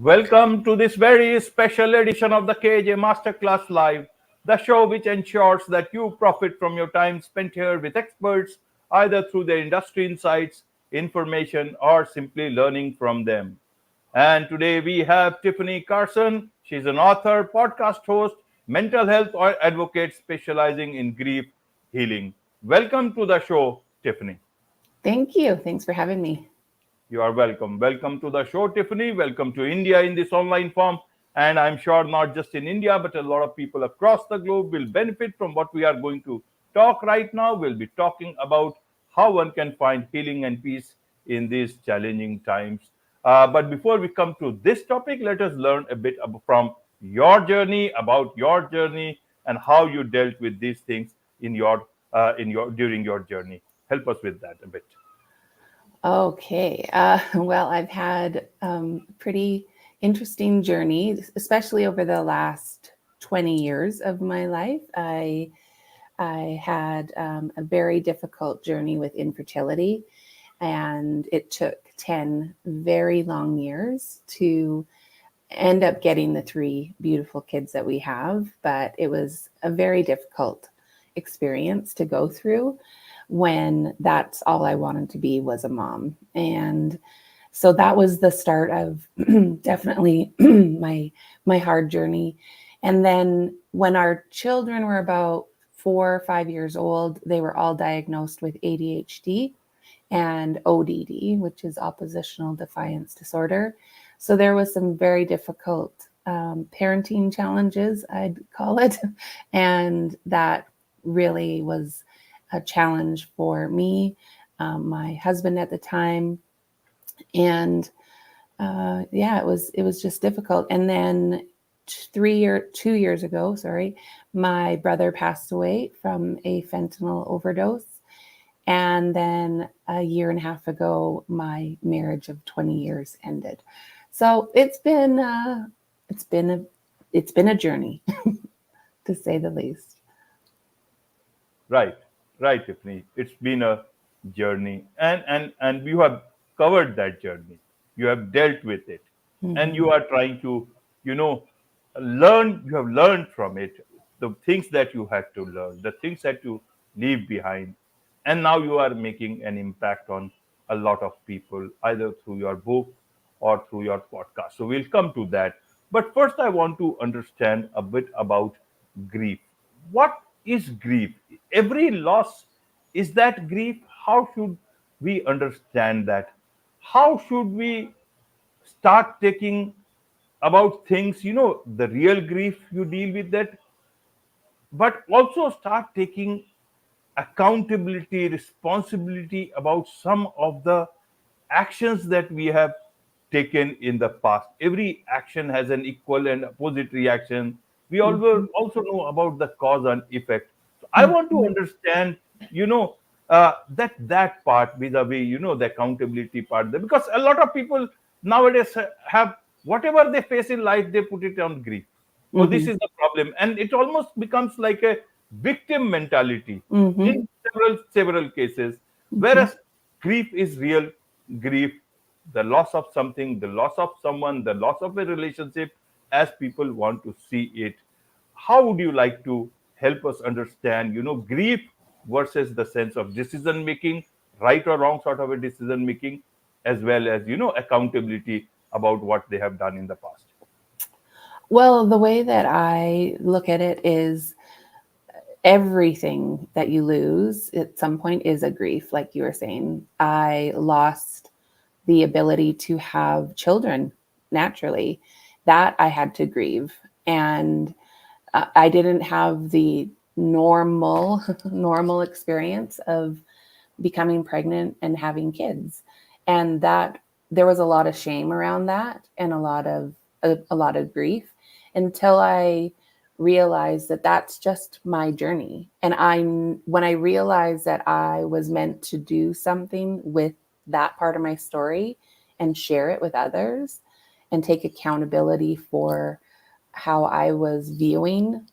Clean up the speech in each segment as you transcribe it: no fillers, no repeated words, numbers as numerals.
Welcome to this very special edition of the KJ Masterclass Live, the show which ensures that you profit from your time spent here with experts, either through their industry insights, information, or simply learning from them. And today we have Tiffany Carson. She's an author, podcast host, mental health advocate specializing in grief healing. Welcome to the show, Tiffany. Thank you. Thanks for having me. You are welcome. Welcome to the show, Tiffany. Welcome to India in this online form. And I'm sure not just in India, but a lot of people across the globe will benefit from what we are going to talk right now. We'll be talking about how one can find healing and peace in these challenging times. But before we come to this topic, let us learn a bit from your journey, about your journey, and how you dealt with these things in your during your journey. Help us with that a bit. Okay. Well, I've had a pretty interesting journey, especially over the last 20 years of my life. I had a very difficult journey with infertility, and it took 10 very long years to end up getting the three beautiful kids that we have. But it was a very difficult experience to go through when that's all I wanted to be was a mom. And so that was the start of definitely my hard journey. And then when our children were about 4 or 5 years old, they were all diagnosed with ADHD and ODD, which is oppositional defiance disorder. So there was some very difficult parenting challenges, I'd call it. And that really was a challenge for me, my husband at the time, and it was just difficult. And then 2 years ago, my brother passed away from a fentanyl overdose, and then a year and a half ago, my marriage of 20 years ended. So it's been a journey, to say the least. Right, right, Tiffany. It's been a journey, and you have covered that journey. You have dealt with it, and you Mhm. are trying to, you know, learn. You have learned from it the things that you had to learn, the things that you leave behind, and now you are making an impact on a lot of people, either through your book or through your podcast. So we'll come to that. But first, I want to understand a bit about grief. What is grief? Every loss, is that grief? How should we understand that? How should we start taking about things, the real grief you deal with that, but also start taking accountability, responsibility about some of the actions that we have taken in the past. Every action has an equal and opposite reaction. We Mhm. also know about the cause and effect. So I want to Mhm. understand, that part vis-a-vis, the accountability part. Because a lot of people nowadays have whatever they face in life, they put it on grief. Oh, this Mhm. is the problem, and it almost becomes like a victim mentality Mhm. in several cases. Mhm. Whereas grief is real grief, the loss of something, the loss of someone, the loss of a relationship, as people want to see it. How would you like to help us understand, grief versus the sense of decision making, right or wrong sort of a decision making, as well as, accountability about what they have done in the past? Well, the way that I look at it is everything that you lose at some point is a grief, like you were saying. I lost the ability to have children naturally. That I had to grieve. And I didn't have the normal experience of becoming pregnant and having kids. And that there was a lot of shame around that, and a lot of grief, until I realized that that's just my journey. And when I realized that I was meant to do something with that part of my story and share it with others and take accountability for how I was viewing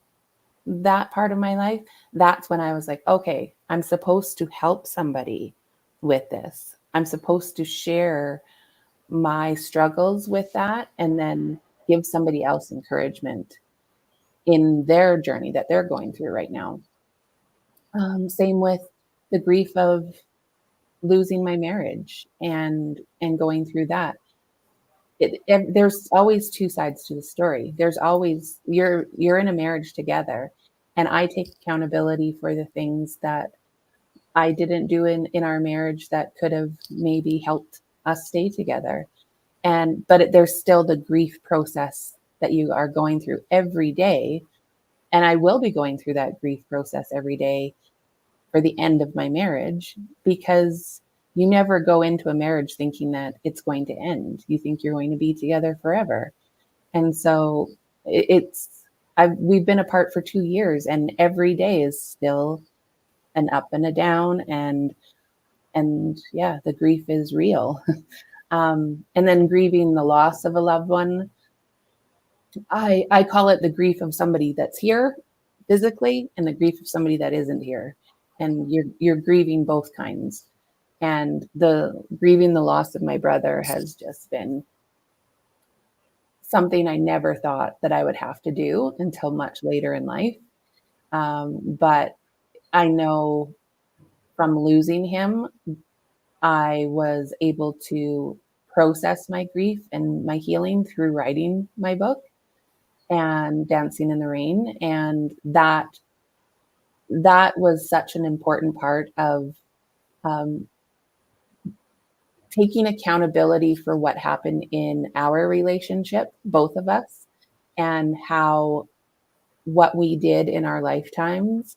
that part of my life, that's when I was like, okay, I'm supposed to help somebody with this. I'm supposed to share my struggles with that and then give somebody else encouragement in their journey that they're going through right now. Same with the grief of losing my marriage and going through that. There's always two sides to the story. There's always you're in a marriage together, and I take accountability for the things that I didn't do in our marriage that could have maybe helped us stay together. And but there's still the grief process that you are going through every day, and I will be going through that grief process every day for the end of my marriage, because you never go into a marriage thinking that it's going to end. You think you're going to be together forever. And so it's we've been apart for 2 years, and every day is still an up and a down, and yeah, the grief is real. And then grieving the loss of a loved one, I call it the grief of somebody that's here physically and the grief of somebody that isn't here. And you're grieving both kinds. And the grieving the loss of my brother has just been something I never thought that I would have to do until much later in life. But I know from losing him, I was able to process my grief and my healing through writing my book and Dancing in the Rain. And that was such an important part of um, taking accountability for what happened in our relationship, both of us, and how what we did in our lifetimes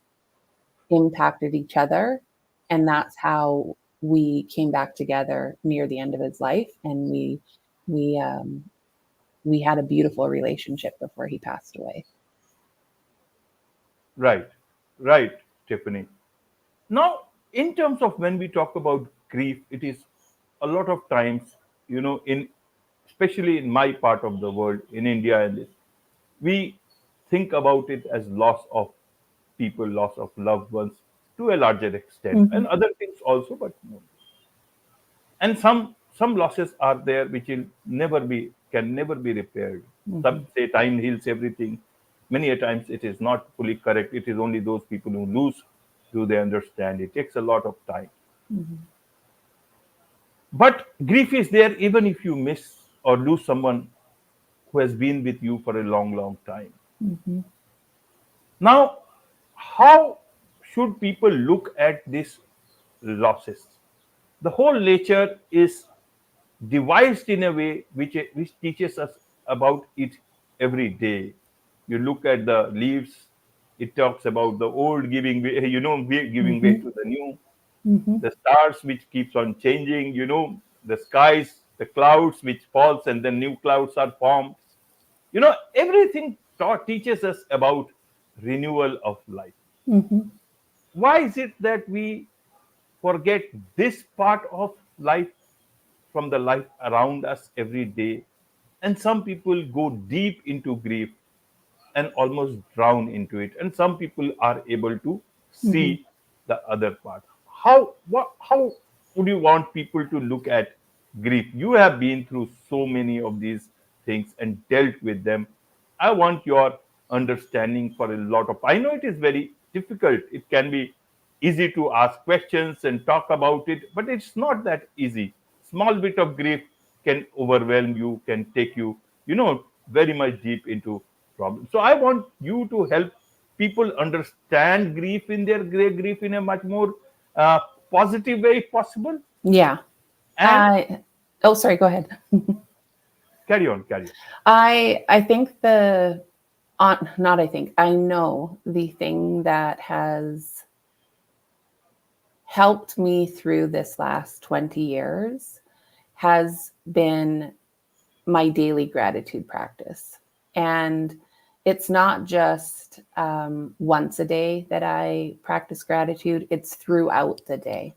impacted each other. And that's how we came back together near the end of his life. And we, um, we had a beautiful relationship before he passed away. Right, right, Tiffany. Now, in terms of when we talk about grief, it is a lot of times, in especially in my part of the world, in India, and this, we think about it as loss of people, loss of loved ones to a larger extent, Mm-hmm. and other things also, but no. And some losses are there which will never be can never be repaired. Some Mm-hmm. say time heals everything. Many a times it is not fully correct. It is only those people who lose do they understand. It takes a lot of time. Mm-hmm. But grief is there even if you miss or lose someone who has been with you for a long, long time. Mm-hmm. Now, how should people look at these losses? The whole nature is devised in a way which teaches us about it every day. You look at the leaves, it talks about the old giving way, giving way Mm-hmm. to the new. Mm-hmm. The stars which keeps on changing, the skies, the clouds which falls and then new clouds are formed. Everything teaches us about renewal of life. Mm-hmm. Why is it that we forget this part of life from the life around us every day? And some people go deep into grief and almost drown into it, and some people are able to Mm-hmm. see the other part. How would you want people to look at grief? You have been through so many of these things and dealt with them. I want your understanding for a lot of, I know it is very difficult, it can be easy to ask questions and talk about it, but it's not that easy. Small bit of grief can overwhelm you, can take you, very much deep into problems. So I want you to help people understand grief in their grief in a much more uh, positive way if possible. Yeah. And I oh sorry, go ahead. carry on, carry on. I think the on not I think I know the thing that has helped me through this last 20 years has been my daily gratitude practice. And it's not just once a day that I practice gratitude, it's throughout the day.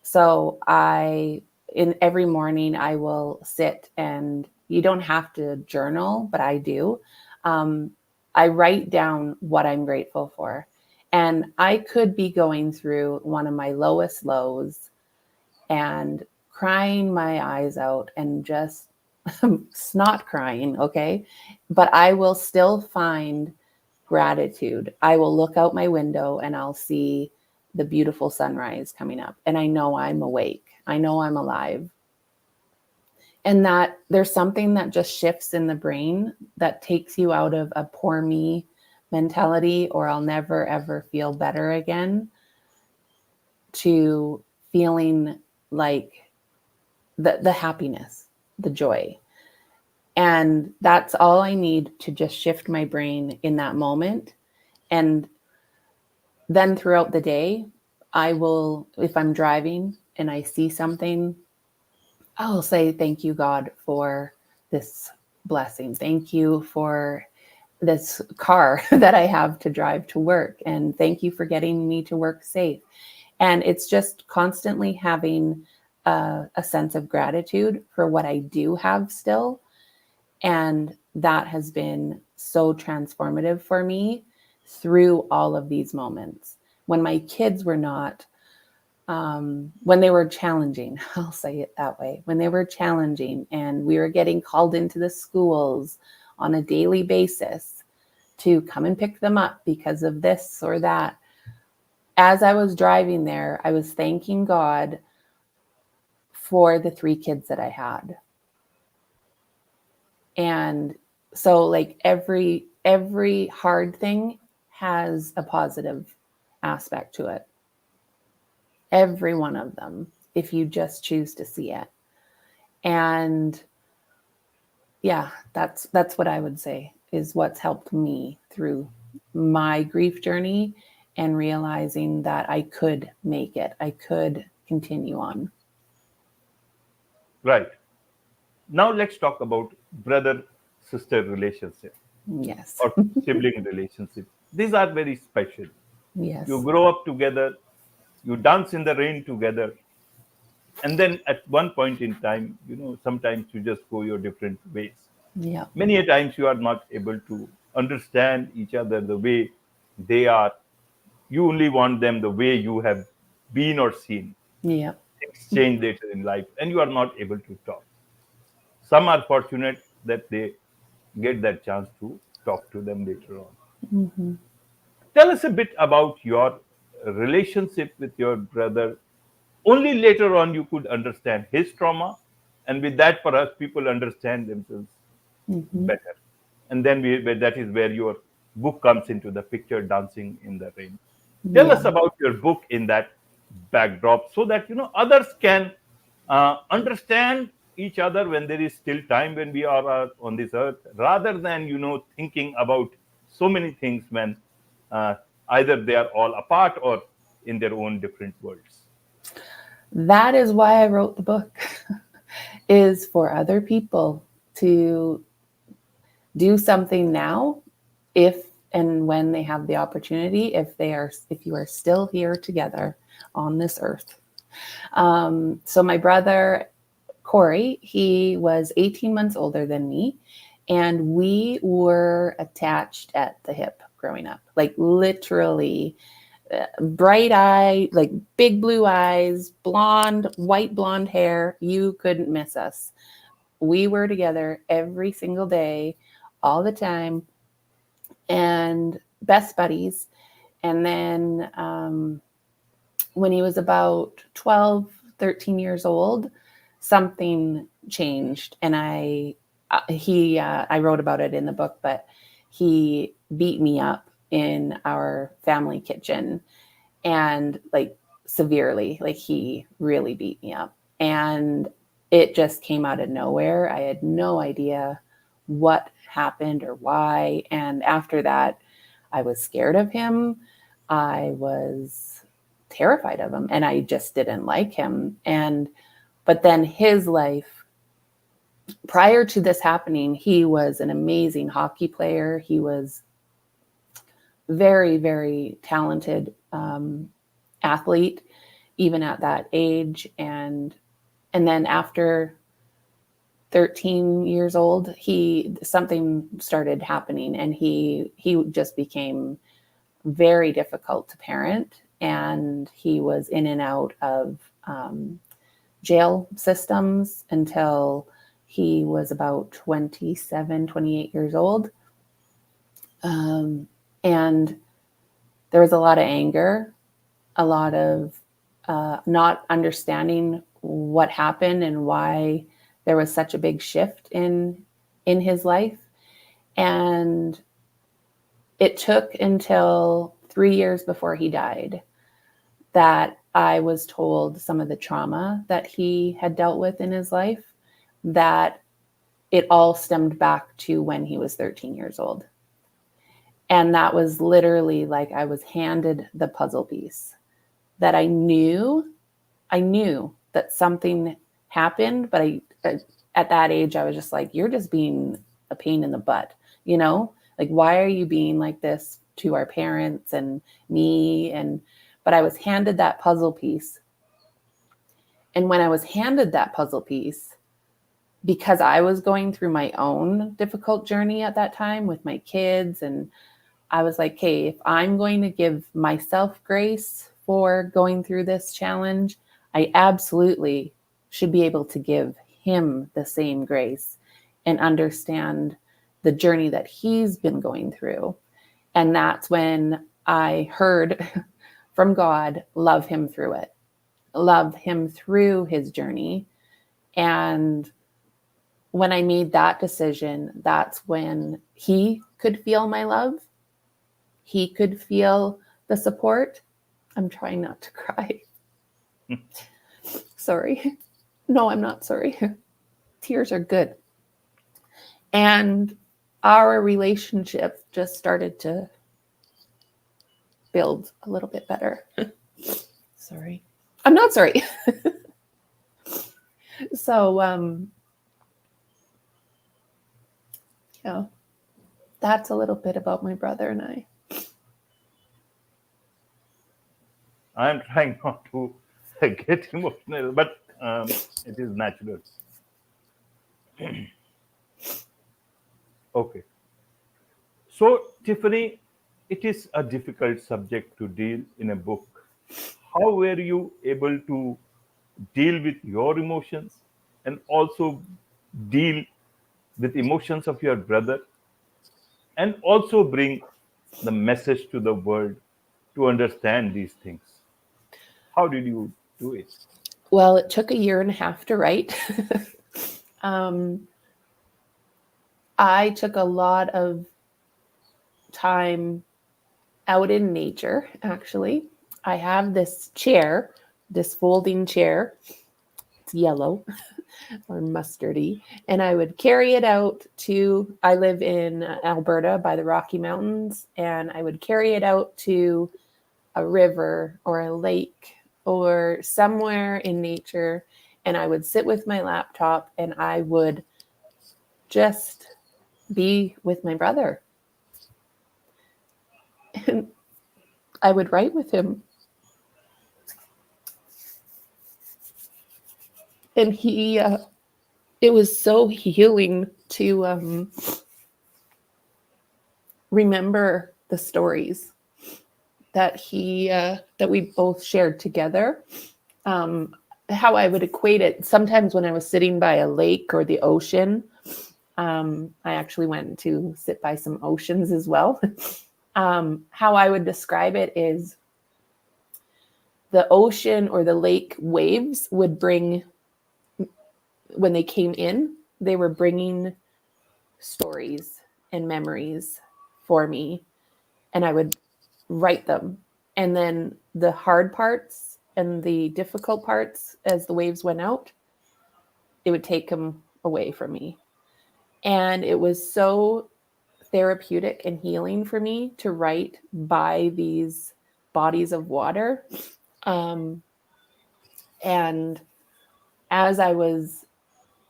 So in every morning, I will sit, and you don't have to journal, but I do. Um, I write down what I'm grateful for. And I could be going through one of my lowest lows and crying my eyes out and just snot crying, okay? But I will still find gratitude. I will look out my window and I'll see the beautiful sunrise coming up. And I know I'm awake. I know I'm alive. And that there's something that just shifts in the brain that takes you out of a poor me mentality, or I'll never ever feel better again, to feeling like the happiness, the joy. And that's all I need to just shift my brain in that moment. And then throughout the day, I will, if I'm driving and I see something, I'll say, thank you, God, for this blessing. Thank you for this car that I have to drive to work. And thank you for getting me to work safe. And it's just constantly having a sense of gratitude for what I do have still. And that has been so transformative for me through all of these moments. When my kids were not, when they were challenging, I'll say it that way, when they were challenging and we were getting called into the schools on a daily basis to come and pick them up because of this or that. As I was driving there, I was thanking God for the 3 kids that I had. And so like every hard thing has a positive aspect to it. Every one of them, if you just choose to see it. And yeah, that's what I would say is what's helped me through my grief journey and realizing that I could make it. I could continue on. Right. Now let's talk about brother-sister relationship Yes. or sibling relationship. These are very special. You Yes. grow up together, you dance in the rain together, and then at one point in time, sometimes you just go your different ways. Yeah. Many a times you are not able to understand each other the way they are. You only want them the way you have been or seen. Yeah. Things change later in life, and you are not able to talk. Some are fortunate that they get that chance to talk to them later on. Mm-hmm. Tell us a bit about your relationship with your brother. Only later on you could understand his trauma, and with that, for us, people understand themselves Mm-hmm. better. And then that is where your book comes into the picture, Dancing in the Rain. Tell Yeah. us about your book in that backdrop, so that others can understand each other when there is still time, when we are on this earth, rather than thinking about so many things when uh, either they are all apart or in their own different worlds. That is why I wrote the book, is for other people to do something now, if and when they have the opportunity, if you are still here together on this earth. So my brother Corey, he was 18 months older than me, and we were attached at the hip growing up, like literally bright eye, like big blue eyes, white blonde hair. You couldn't miss us. We were together every single day, all the time, and best buddies. And then when he was about 12, 13 years old, something changed. And I wrote about it in the book, but he beat me up in our family kitchen, and like severely, like he really beat me up. And it just came out of nowhere. I had no idea what happened or why. And after that, I was scared of him. I was terrified of him, and I just didn't like him. But then his life, prior to this happening, he was an amazing hockey player. He was very, very talented athlete, even at that age. And then after 13 years old, something started happening, and he just became very difficult to parent, and he was in and out of jail systems until he was about 27, 28 years old. And there was a lot of anger, a lot of not understanding what happened and why there was such a big shift in his life. And it took until 3 years before he died that I was told some of the trauma that he had dealt with in his life, that it all stemmed back to when he was 13 years old. And that was literally like I was handed the puzzle piece that I knew that something happened, but at that age, I was just like, you're just being a pain in the butt, like, why are you being like this to our parents and me? But I was handed that puzzle piece. And when I was handed that puzzle piece, because I was going through my own difficult journey at that time with my kids, and I was like, hey, if I'm going to give myself grace for going through this challenge, I absolutely should be able to give him the same grace and understand the journey that he's been going through. And that's when I heard from God, love him through it, love him through his journey. And when I made that decision, that's when he could feel my love. He could feel the support. I'm trying not to cry. Sorry. No, I'm not sorry. Tears are good. And our relationship just started to build a little bit better. Sorry. I'm not sorry. So, yeah, that's a little bit about my brother and I. I'm trying not to get emotional, but it is natural. Okay. So, Tiffany, it is a difficult subject to deal in a book. How were you able to deal with your emotions and also deal with emotions of your brother and also bring the message to the world to understand these things? How did you do it? Well, it took a year and a half to write. um, I took a lot of time out in nature, actually. I have this chair, this folding chair. It's yellow or mustardy. And I would carry it out I live in Alberta by the Rocky Mountains, and I would carry it out to a river or a lake or somewhere in nature. And I would sit with my laptop and I would just be with my brother. And I would write with him. And it was so healing to remember the stories that we both shared together. How I would equate it, sometimes when I was sitting by a lake or the ocean, I actually went to sit by some oceans as well. How I would describe it is the ocean or the lake waves would bring, when they came in, they were bringing stories and memories for me, and I would write them. And then the hard parts and the difficult parts, as the waves went out, it would take them away from me. And it was so therapeutic and healing for me to write by these bodies of water. And as I was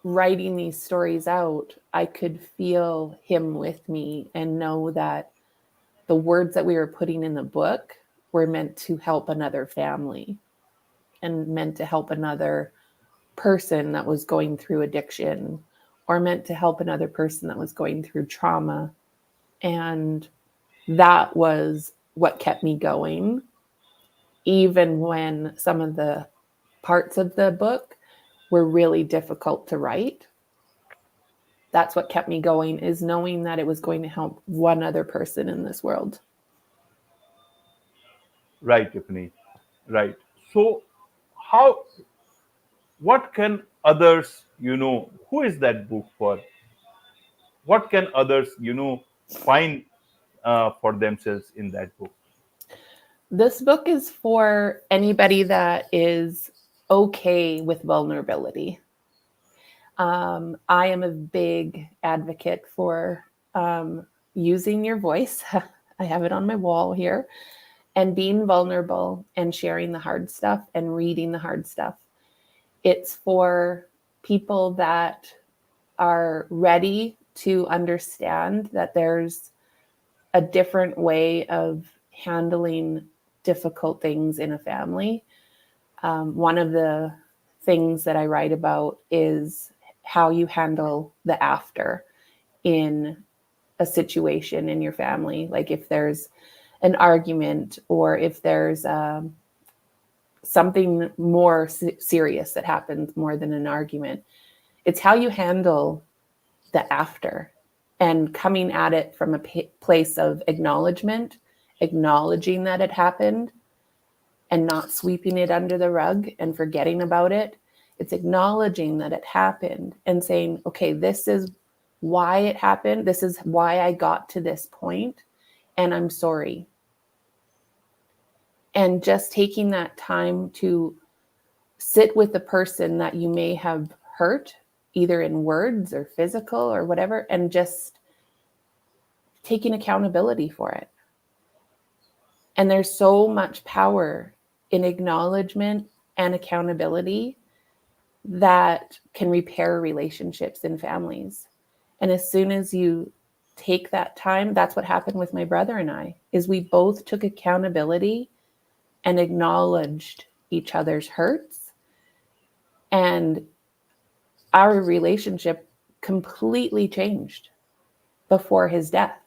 writing these stories out, I could feel him with me and know that the words that we were putting in the book were meant to help another family and meant to help another person that was going through addiction, or meant to help another person that was going through trauma. And that was what kept me going, even when some of the parts of the book were really difficult to write. That's what kept me going, is knowing that it was going to help one other person in this world. Right, Tiffany. Right. So, how, what can others, who is that book for? What can others, find for themselves in that book? This book is for anybody that is okay with vulnerability. I am a big advocate for using your voice. I have it on my wall here, and being vulnerable and sharing the hard stuff and reading the hard stuff. It's for people that are ready to understand that there's a different way of handling difficult things in a family. One of the things that I write about is how you handle the after in a situation in your family. Like if there's an argument, or if there's something more serious that happens more than an argument, it's how you handle the after, and coming at it from a place of acknowledgement, acknowledging that it happened, and not sweeping it under the rug and forgetting about it. It's acknowledging that it happened and saying, okay, this is why it happened. This is why I got to this point, and I'm sorry. And just taking that time to sit with the person that you may have hurt, either in words or physical or whatever, and just taking accountability for it. And there's so much power in acknowledgement and accountability that can repair relationships in families. And as soon as you take that time, that's what happened with my brother and I, is we both took accountability and acknowledged each other's hurts, and our relationship completely changed before his death.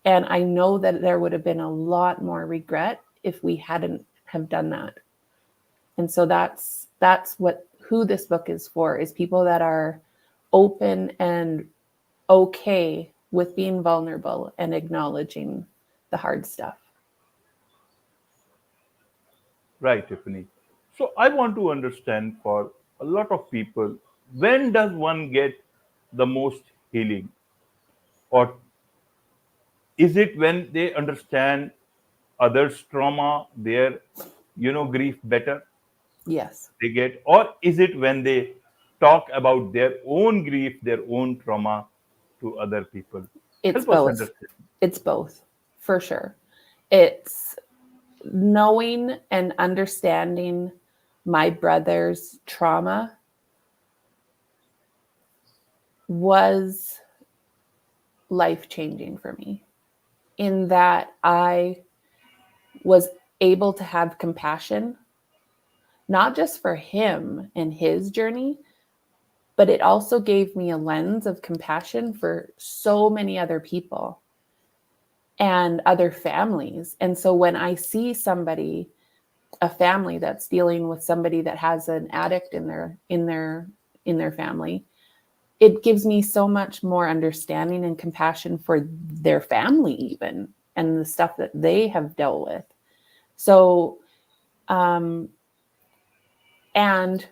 And I know that there would have been a lot more regret if we hadn't have done that. And so that's what who this book is for, is people that are open and okay with being vulnerable and acknowledging the hard stuff. Right, Tiffany. So, I want to understand, for a lot of people, when does one get the most healing? Or is it when they understand others' trauma, their, grief better Yes, they get? Or is it when they talk about their own grief, their own trauma to other people? it's Help us both. understand. It's both, for sure. It's knowing and understanding my brother's trauma was life changing for me, in that I was able to have compassion, not just for him and his journey, but it also gave me a lens of compassion for so many other people and other families. And so when I see somebody, a family that's dealing with somebody that has an addict in their family, it gives me so much more understanding and compassion for their family even, and the stuff that they have dealt with. So and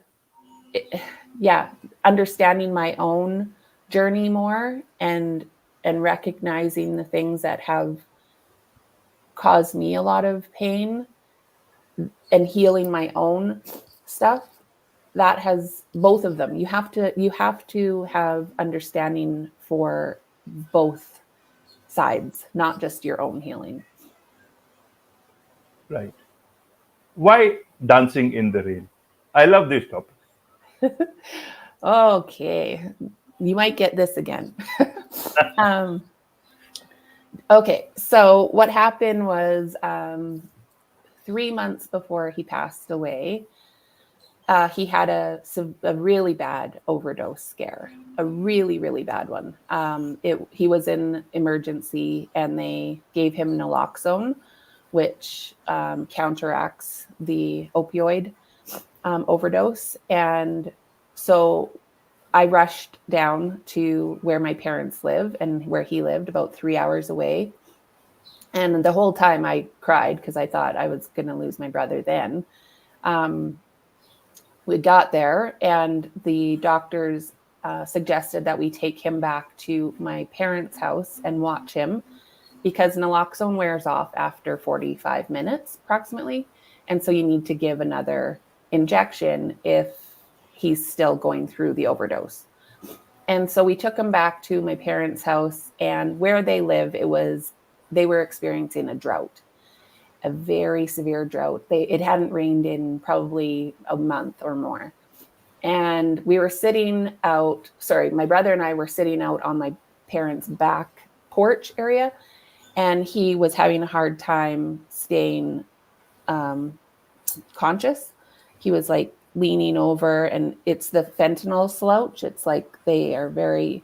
yeah, understanding my own journey more, and recognizing the things that have caused me a lot of pain, and healing my own stuff, that has both of them. You have to have understanding for both sides, not just your own healing. Right. Why dancing in the rain? I love this topic. Okay, you might get this again. um, okay, so what happened was 3 months before he passed away, he had a really bad overdose scare, a really, really bad one. He was in emergency, and they gave him naloxone, which counteracts the opioid overdose. And So I rushed down to where my parents live and where he lived, about 3 hours away. And the whole time I cried because I thought I was going to lose my brother then. Um, we got there, and the doctors suggested that we take him back to my parents' house and watch him, because naloxone wears off after 45 minutes approximately. And so you need to give another injection if he's still going through the overdose. And so we took him back to my parents' house, and where they live, they were experiencing a drought, a very severe drought. It hadn't rained in probably a month or more. And we were sitting out, sorry, my brother and I were sitting out on my parents' back porch area, and he was having a hard time staying um, conscious. He was like leaning over, and it's the fentanyl slouch. It's like they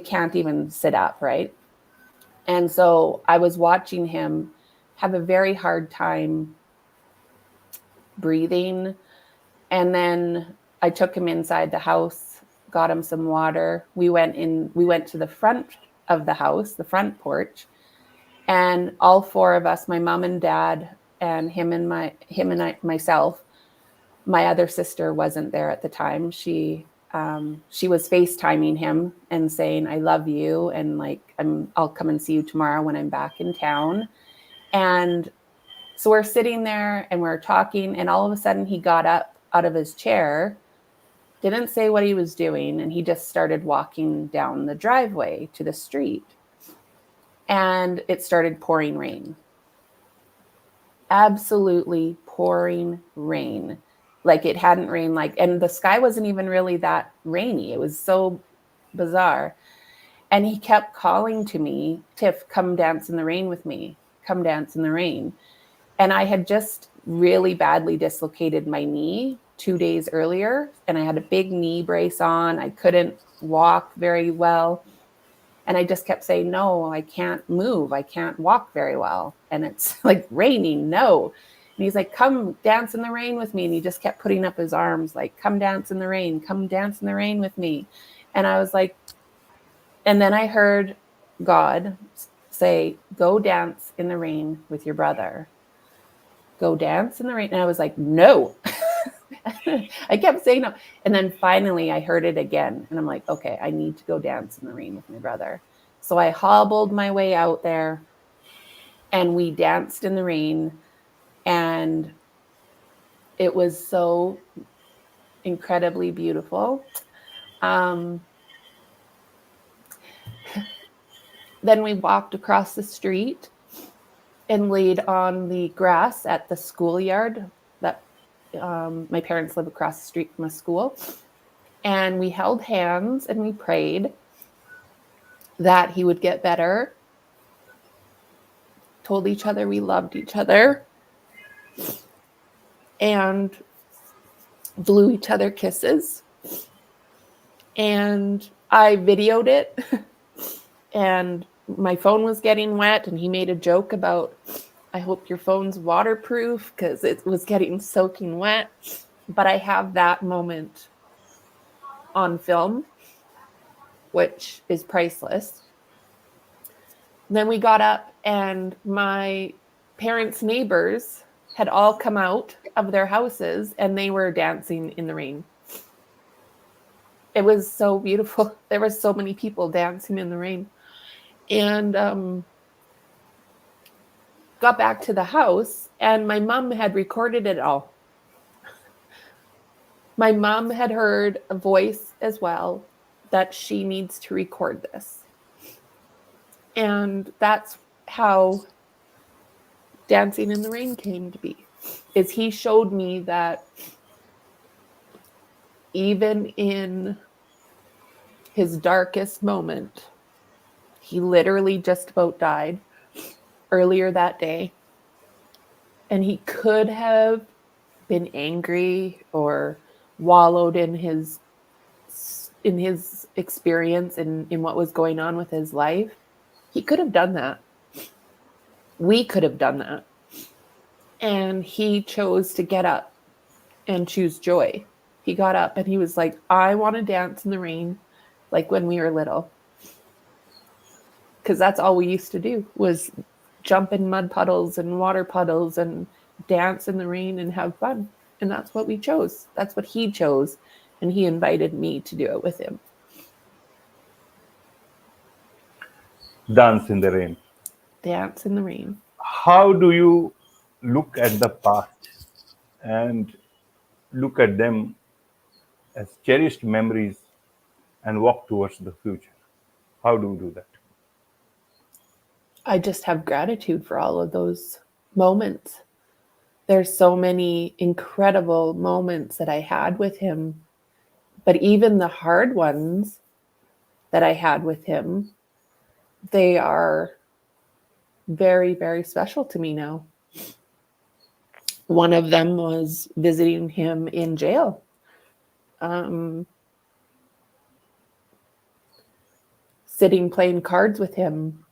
can't even sit up, right? And so I was watching him have a very hard time breathing. And then I took him inside the house, got him some water. We went to the front of the house, the front porch, and all four of us, my mom and dad, and myself. My other sister wasn't there at the time. She was FaceTiming him and saying, "I love you," and like, I'll come and see you tomorrow when I'm back in town. And so we're sitting there and we're talking, and all of a sudden he got up out of his chair, didn't say what he was doing, and he just started walking down the driveway to the street. And it started pouring rain. Absolutely pouring rain. Like it hadn't rained, and the sky wasn't even really that rainy. It was so bizarre. And he kept calling to me, "Tiff, come dance in the rain with me. Come dance in the rain." And I had just really badly dislocated my knee 2 days earlier, and I had a big knee brace on. I couldn't walk very well. And I just kept saying, "No, I can't move. I can't walk very well. And it's like raining. No." And he's like, "Come dance in the rain with me." And he just kept putting up his arms like, "Come dance in the rain. Come dance in the rain with me." And I was like, and then I heard God say, "Go dance in the rain with your brother. Go dance in the rain." And I was like, "No." I kept saying no. And then finally I heard it again. And I'm like, okay, I need to go dance in the rain with my brother. So I hobbled my way out there, and we danced in the rain. And it was so incredibly beautiful. Um, then we walked across the street and laid on the grass at the schoolyard that my parents live across the street from a school. And we held hands and we prayed that he would get better, told each other we loved each other, and blew each other kisses. And I videoed it, and my phone was getting wet, and he made a joke about, "I hope your phone's waterproof," because it was getting soaking wet. But I have that moment on film, which is priceless. Then we got up, and my parents' neighbors had all come out of their houses, and they were dancing in the rain. It was so beautiful. There were so many people dancing in the rain. And got back to the house, and my mom had recorded it all. My mom had heard a voice as well that she needs to record this. And that's how Dancing in the Rain came to be. Is he showed me that even in his darkest moment, he literally just about died earlier that day. And he could have been angry or wallowed in his experience and in what was going on with his life. He could have done that. We could have done that. And he chose to get up and choose joy. He got up and he was like, I want to dance in the rain like when we were little. Because that's all we used to do was jump in mud puddles and water puddles and dance in the rain and have fun. And that's what we chose. That's what he chose. And he invited me to do it with him. Dance in the rain. Dance in the rain. How do you look at the past and look at them as cherished memories and walk towards the future? How do you do that? I just have gratitude for all of those moments. There's so many incredible moments that I had with him, but even the hard ones that I had with him, they are very, very special to me now. One of them was visiting him in jail. Um, Sitting playing cards with him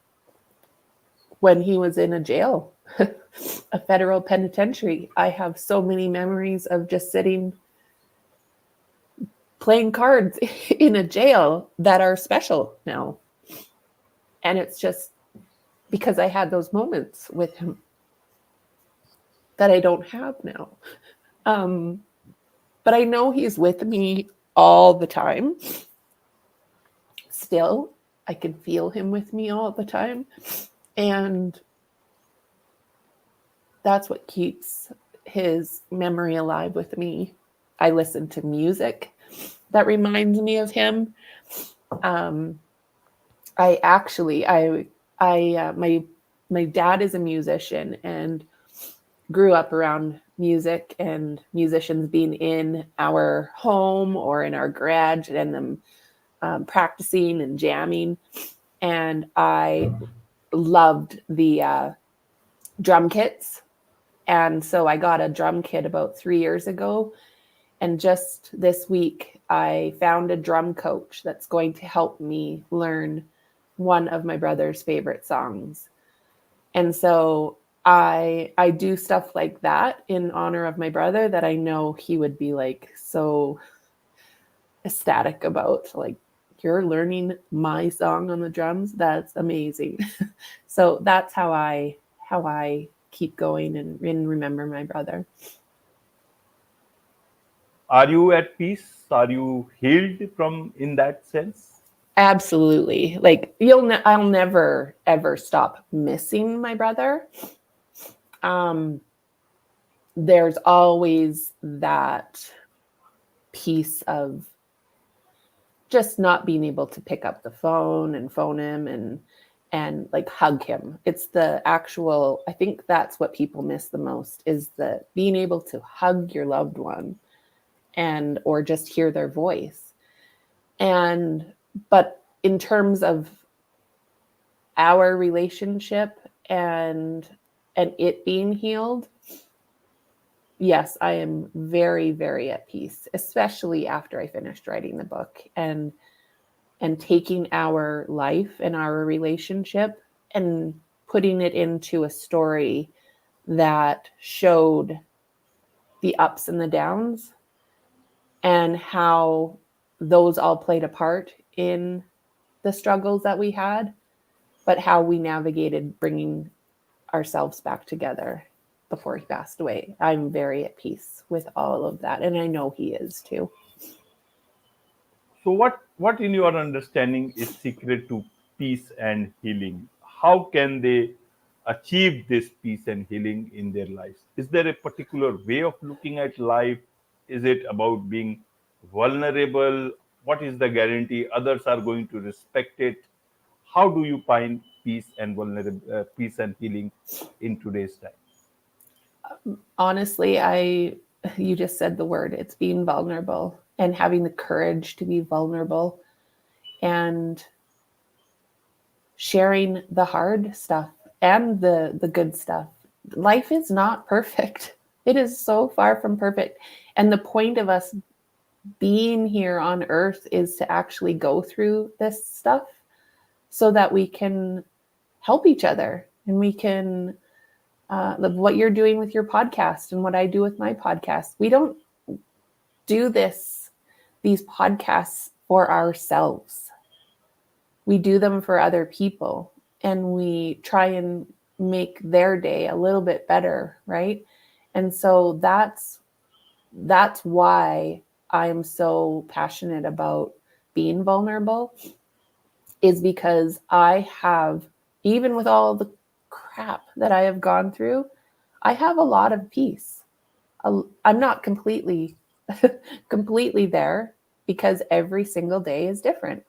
when he was in a jail, a federal penitentiary. I have so many memories of just sitting playing cards in a jail that are special now. And it's just because I had those moments with him that I don't have now. Um, but I know he's with me all the time. Still, I can feel him with me all the time. And that's what keeps his memory alive with me. I listen to music that reminds me of him. Um, I actually, my dad is a musician and grew up around music and musicians being in our home or in our garage and them practicing and jamming. And I loved the drum kits. And so I got a drum kit about 3 years ago. And just this week, I found a drum coach that's going to help me learn one of my brother's favorite songs. And so I do stuff like that in honor of my brother that I know he would be like so ecstatic about. Like, you're learning my song on the drums. That's amazing. So that's how I keep going and remember my brother. Are you at peace? Are you healed from in that sense? Absolutely. Like I'll never ever stop missing my brother. Um there's always that piece of just not being able to pick up the phone and phone him and like hug him. It's the actual, I think that's what people miss the most is the being able to hug your loved one and or just hear their voice. And but in terms of our relationship and it being healed, yes, I am very, very at peace, especially after I finished writing the book and taking our life and our relationship and putting it into a story that showed the ups and the downs and how those all played a part in the struggles that we had, but how we navigated bringing ourselves back together before he passed away. I'm very at peace with all of that, and I know he is too. So what in your understanding is secret to peace and healing? How can they achieve this peace and healing in their lives? Is there a particular way of looking at life? Is it about being vulnerable? What is the guarantee others are going to respect it? How do you find peace and healing in today's time? Honestly, you just said the word. It's being vulnerable and having the courage to be vulnerable and sharing the hard stuff and the good stuff. Life is not perfect. It is so far from perfect. And the point of us being here on earth is to actually go through this stuff so that we can help each other and we can what you're doing with your podcast and what I do with my podcast. We don't do these podcasts for ourselves. We do them for other people, and we try and make their day a little bit better, right? And so that's why I'm so passionate about being vulnerable, is because I have, even with all the crap that I have gone through, I have a lot of peace. I'm not completely there, because every single day is different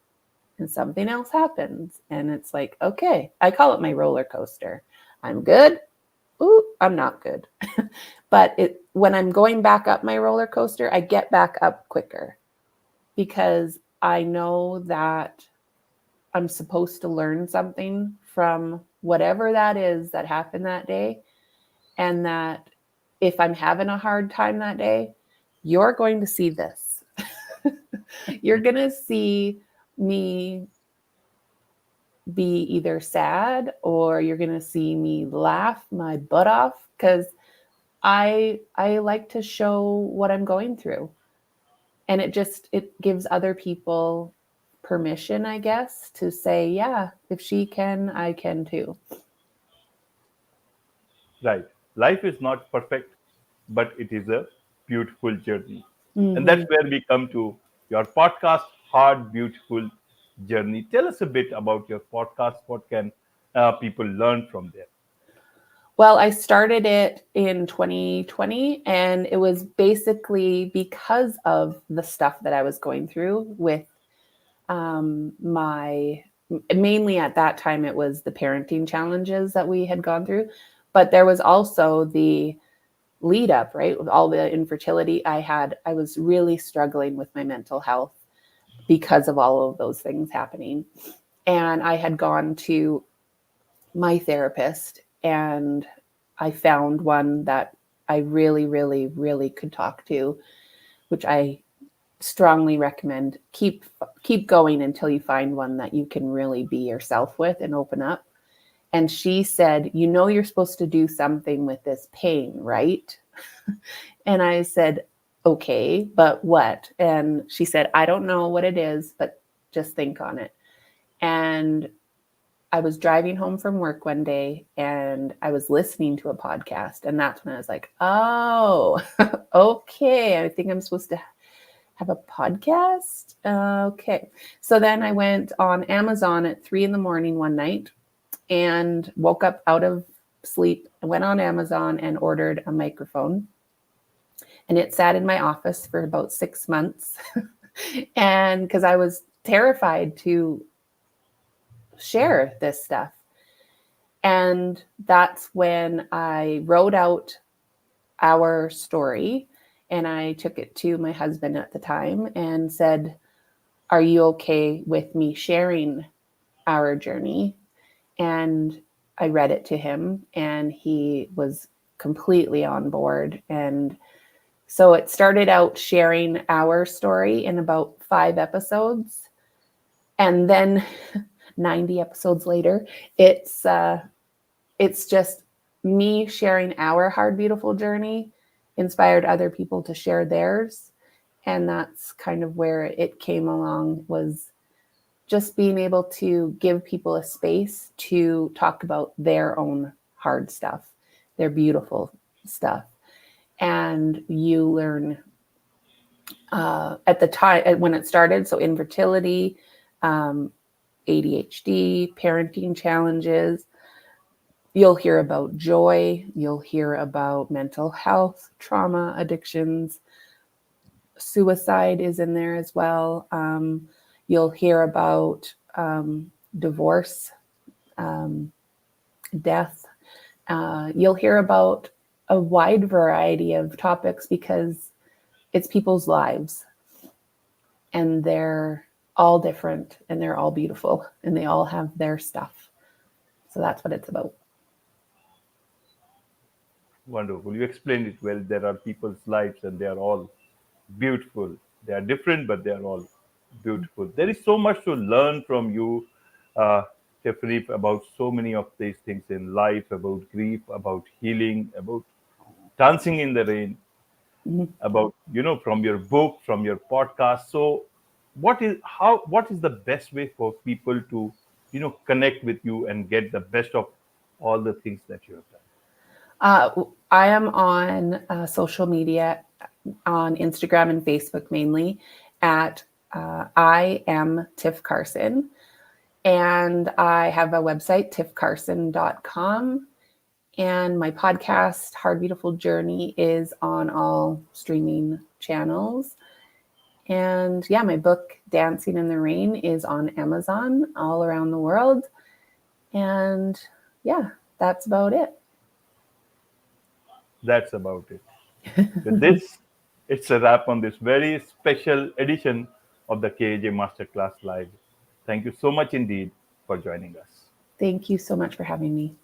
and something else happens, and it's like, okay, I call it my roller coaster. I'm good. Ooh, I'm not good. But when I'm going back up my roller coaster, I get back up quicker, because I know that I'm supposed to learn something from whatever that is that happened that day. And that if I'm having a hard time that day, you're going to see this. You're going to see me be either sad, or you're going to see me laugh my butt off, because I like to show what I'm going through. And it gives other people permission, I guess, to say, yeah, if she can, I can too. Right. Life is not perfect, but it is a beautiful journey. And that's Mm-hmm. where we come to your podcast, Hard Beautiful Journey. Tell us a bit about your podcast. What can people learn from there? Well, I started it in 2020, and it was basically because of the stuff that I was going through with my, mainly at that time, it was the parenting challenges that we had gone through. But there was also the lead up, right? With all the infertility I had, I was really struggling with my mental health because of all of those things happening. And I had gone to my therapist, and I found one that I really, really, really could talk to, which I strongly recommend. Keep going until you find one that you can really be yourself with and open up. And she said, "You know, you're supposed to do something with this pain, right?" And I said, "Okay, but what?" And she said, "I don't know what it is, but just think on it." And I was driving home from work one day, and I was listening to a podcast. And that's when I was like, oh, okay, I think I'm supposed to have a podcast. Okay. So then I went on Amazon at 3 in the morning one night, and woke up out of sleep, and went on Amazon and ordered a microphone. And it sat in my office for about 6 months. And because I was terrified to share this stuff. And that's when I wrote out our story, and I took it to my husband at the time and said, "Are you okay with me sharing our journey?" And I read it to him, and he was completely on board. And so it started out sharing our story in about 5 episodes. And then 90 episodes later, it's just me sharing our hard, beautiful journey inspired other people to share theirs. And that's kind of where it came along, was just being able to give people a space to talk about their own hard stuff, their beautiful stuff. And you learn at the time when it started. So infertility, um, ADHD, parenting challenges. You'll hear about joy. You'll hear about mental health, trauma, addictions. Suicide is in there as well. You'll hear about divorce, um, death. You'll hear about a wide variety of topics, because it's people's lives, and they're all different, and they're all beautiful, and they all have their stuff. So that's what it's about. Wonderful. You explained it well. There are people's lives and they are all beautiful. They are different, but they are all beautiful. There is so much to learn from you, uh, Tiffany, about so many of these things in life, about grief, about healing, about dancing in the rain. Mhm. about, from your book, from your podcast. So what is the best way for people to, connect with you and get the best of all the things that you have done? I am on social media, on Instagram and Facebook mainly, at I am Tiff Carson. And I have a website, tiffcarson.com. And my podcast, Hard Beautiful Journey, is on all streaming channels. And yeah, my book, Dancing in the Rain, is on Amazon all around the world. And yeah, that's about it. That's about it. With this, it's a wrap on this very special edition of the KJ Masterclass Live. Thank you so much indeed for joining us. Thank you so much for having me.